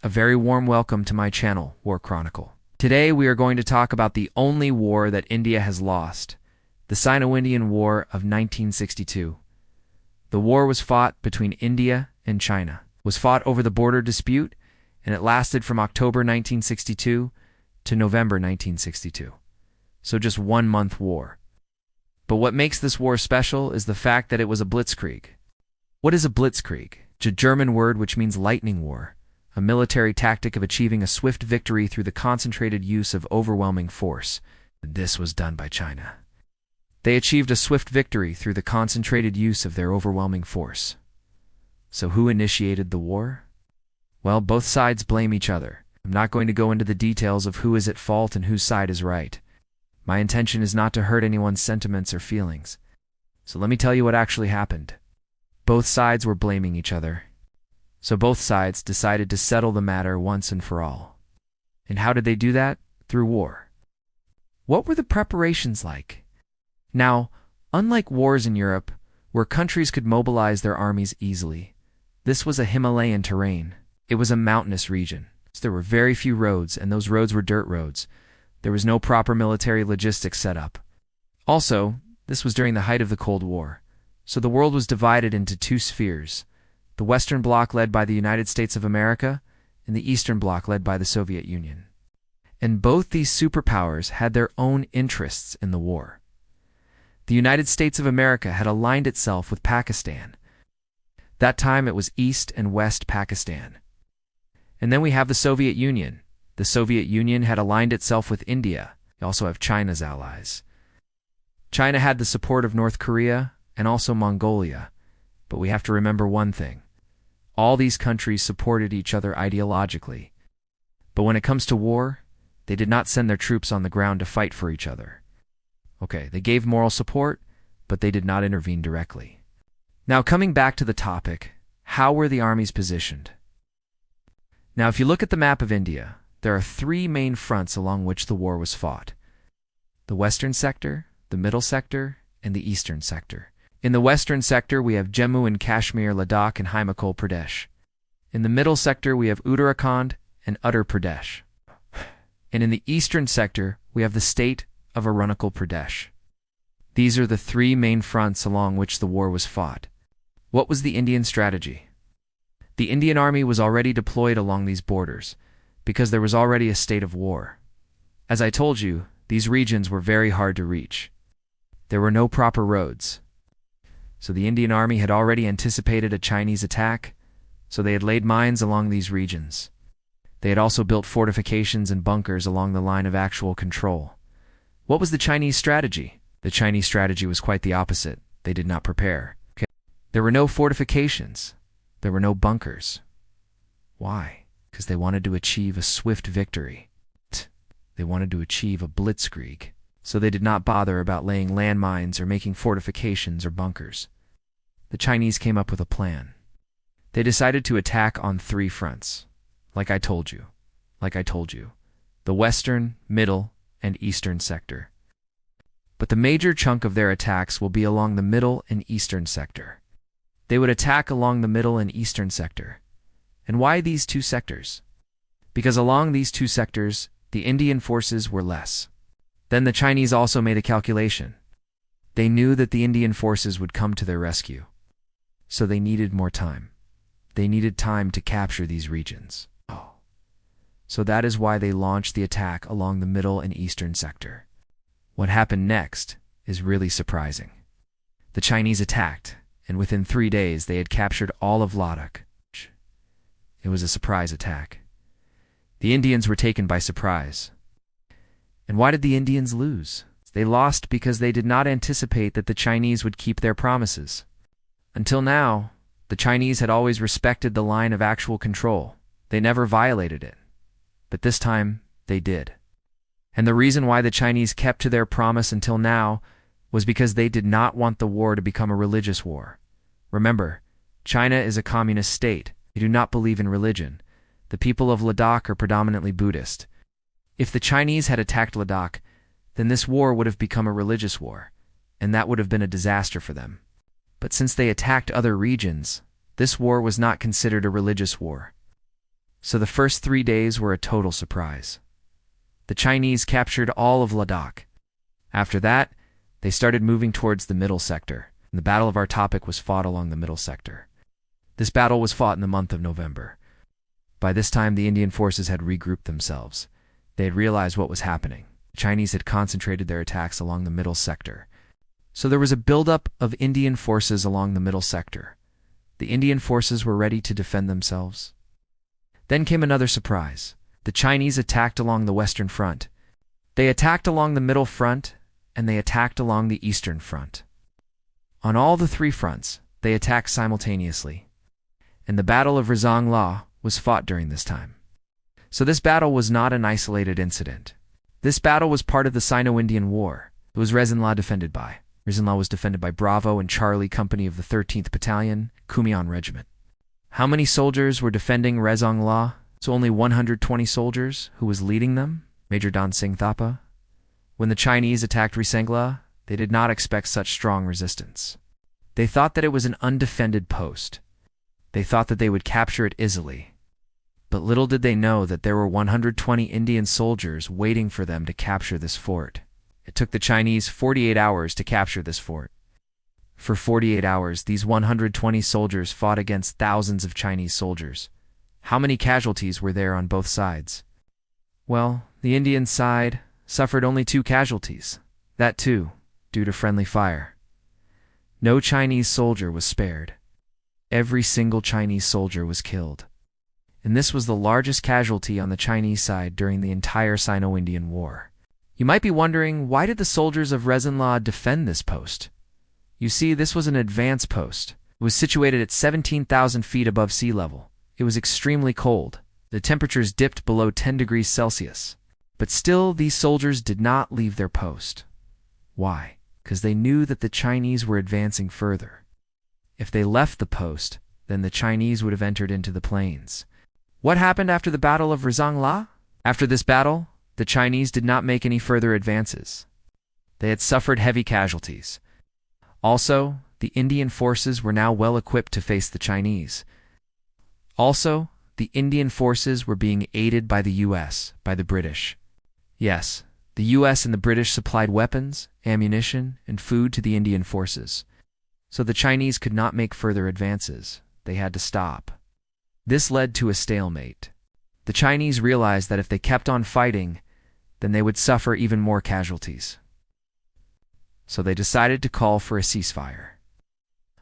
A very warm welcome to my channel, War Chronicle. Today we are going to talk about the only war that India has lost, the Sino-Indian War of 1962. The war was fought between India and China. It was fought over the border dispute, and it lasted from October 1962 to November 1962. So just 1 month war. But what makes this war special is the fact that it was a Blitzkrieg. What is a Blitzkrieg? It's a German word which means lightning war, a military tactic of achieving a swift victory through the concentrated use of overwhelming force. This was done by China. They achieved a swift victory through the concentrated use of their overwhelming force. So who initiated the war? Well, both sides blame each other. I'm not going to go into the details of who is at fault and whose side is right. My intention is not to hurt anyone's sentiments or feelings. So let me tell you what actually happened. Both sides were blaming each other. So both sides decided to settle the matter once and for all. And how did they do that? Through war. What were the preparations like? Now, unlike wars in Europe, where countries could mobilize their armies easily, this was a Himalayan terrain. It was a mountainous region. So there were very few roads, and those roads were dirt roads. There was no proper military logistics set up. Also, this was during the height of the Cold War, so the world was divided into two spheres: the Western Bloc led by the United States of America, and the Eastern Bloc led by the Soviet Union. And both these superpowers had their own interests in the war. The United States of America had aligned itself with Pakistan. That time it was East and West Pakistan. And then we have the Soviet Union. The Soviet Union had aligned itself with India. You also have China's allies. China had the support of North Korea and also Mongolia. But we have to remember one thing. All these countries supported each other ideologically. But when it comes to war, they did not send their troops on the ground to fight for each other. Okay, they gave moral support, but they did not intervene directly. Now coming back to the topic, how were the armies positioned? Now if you look at the map of India, there are three main fronts along which the war was fought: the Western sector, the Middle sector, and the Eastern sector. In the Western sector, we have Jammu and Kashmir, Ladakh, and Himachal Pradesh. In the Middle sector, we have Uttarakhand and Uttar Pradesh. And in the Eastern sector, we have the state of Arunachal Pradesh. These are the three main fronts along which the war was fought. What was the Indian strategy? The Indian army was already deployed along these borders, because there was already a state of war. As I told you, these regions were very hard to reach. There were no proper roads. So the Indian army had already anticipated a Chinese attack, so they had laid mines along these regions. They had also built fortifications and bunkers along the line of actual control. What was the Chinese strategy? The Chinese strategy was quite the opposite. They did not prepare. Okay. There were no fortifications. There were no bunkers. Why? Because they wanted to achieve a swift victory. They wanted to achieve a Blitzkrieg. So they did not bother about laying landmines or making fortifications or bunkers. The Chinese came up with a plan. They decided to attack on three fronts, like I told you. The Western, Middle, and Eastern sector. But the major chunk of their attacks will be along the Middle and Eastern sector. They would attack along the Middle and Eastern sector. And why these two sectors? Because along these two sectors, the Indian forces were less. Then the Chinese also made a calculation. They knew that the Indian forces would come to their rescue. So they needed more time. They needed time to capture these regions. So that is why they launched the attack along the Middle and Eastern sector. What happened next is really surprising. The Chinese attacked, and within 3 days they had captured all of Ladakh. It was a surprise attack. The Indians were taken by surprise. And why did the Indians lose? They lost because they did not anticipate that the Chinese would keep their promises. Until now, the Chinese had always respected the line of actual control. They never violated it. But this time, they did. And the reason why the Chinese kept to their promise until now was because they did not want the war to become a religious war. Remember, China is a communist state. They do not believe in religion. The people of Ladakh are predominantly Buddhist. If the Chinese had attacked Ladakh, then this war would have become a religious war, and that would have been a disaster for them. But since they attacked other regions, this war was not considered a religious war. So the first 3 days were a total surprise. The Chinese captured all of Ladakh. After that, they started moving towards the middle sector, and the Battle of our topic was fought along the middle sector. This battle was fought in the month of November. By this time, the Indian forces had regrouped themselves. They had realized what was happening. The Chinese had concentrated their attacks along the middle sector. So there was a buildup of Indian forces along the middle sector. The Indian forces were ready to defend themselves. Then came another surprise. The Chinese attacked along the western front. They attacked along the middle front, and they attacked along the eastern front. On all the three fronts, they attacked simultaneously. And the Battle of Rezangla was fought during this time. So this battle was not an isolated incident. This battle was part of the Sino-Indian War. It was Rezangla defended by. Rezangla was defended by Bravo and Charlie Company of the 13th Battalion, Kumaon Regiment. How many soldiers were defending Rezangla? So only 120 soldiers. Who was leading them? Major Dan Singh Thapa. When the Chinese attacked Rezangla, they did not expect such strong resistance. They thought that it was an undefended post. They thought that they would capture it easily. But little did they know that there were 120 Indian soldiers waiting for them to capture this fort. It took the Chinese 48 hours to capture this fort. For 48 hours, these 120 soldiers fought against thousands of Chinese soldiers. How many casualties were there on both sides? Well, the Indian side suffered only 2 casualties. That too, due to friendly fire. No Chinese soldier was spared. Every single Chinese soldier was killed. And this was the largest casualty on the Chinese side during the entire Sino-Indian War. You might be wondering, why did the soldiers of Rezangla defend this post? You see, this was an advance post. It was situated at 17,000 feet above sea level. It was extremely cold. The temperatures dipped below 10 degrees Celsius. But still, these soldiers did not leave their post. Why? Because they knew that the Chinese were advancing further. If they left the post, then the Chinese would have entered into the plains. What happened after the Battle of Rezangla? After this battle, the Chinese did not make any further advances. They had suffered heavy casualties. Also, the Indian forces were now well equipped to face the Chinese. Also, the Indian forces were being aided by the US, by the British. Yes, the US and the British supplied weapons, ammunition, and food to the Indian forces. So the Chinese could not make further advances. They had to stop. This led to a stalemate. The Chinese realized that if they kept on fighting, then they would suffer even more casualties. So they decided to call for a ceasefire.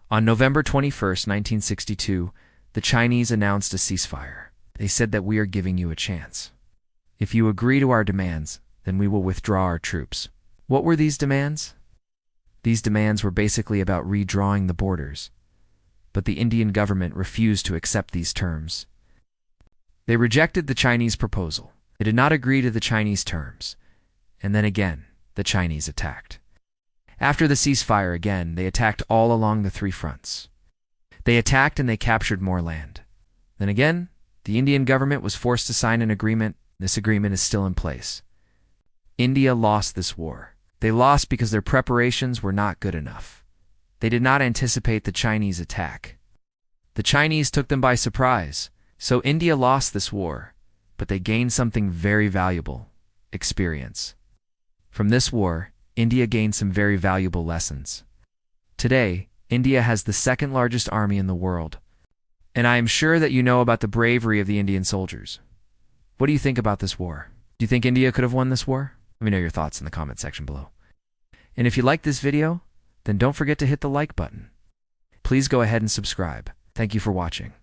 On November 21st, 1962, the Chinese announced a ceasefire. They said that we are giving you a chance. If you agree to our demands, then we will withdraw our troops. What were these demands? These demands were basically about redrawing the borders. But the Indian government refused to accept these terms. They rejected the Chinese proposal. They did not agree to the Chinese terms. And then again, the Chinese attacked. After the ceasefire again, they attacked all along the three fronts. They attacked and they captured more land. Then again, the Indian government was forced to sign an agreement. This agreement is still in place. India lost this war. They lost because their preparations were not good enough. They did not anticipate the Chinese attack. The Chinese took them by surprise. So India lost this war, but they gained something very valuable: experience. From this war, India gained some very valuable lessons. Today, India has the second largest army in the world. And I am sure that you know about the bravery of the Indian soldiers. What do you think about this war? Do you think India could have won this war? Let me know your thoughts in the comment section below. And if you liked this video, then don't forget to hit the like button. Please go ahead and subscribe. Thank you for watching.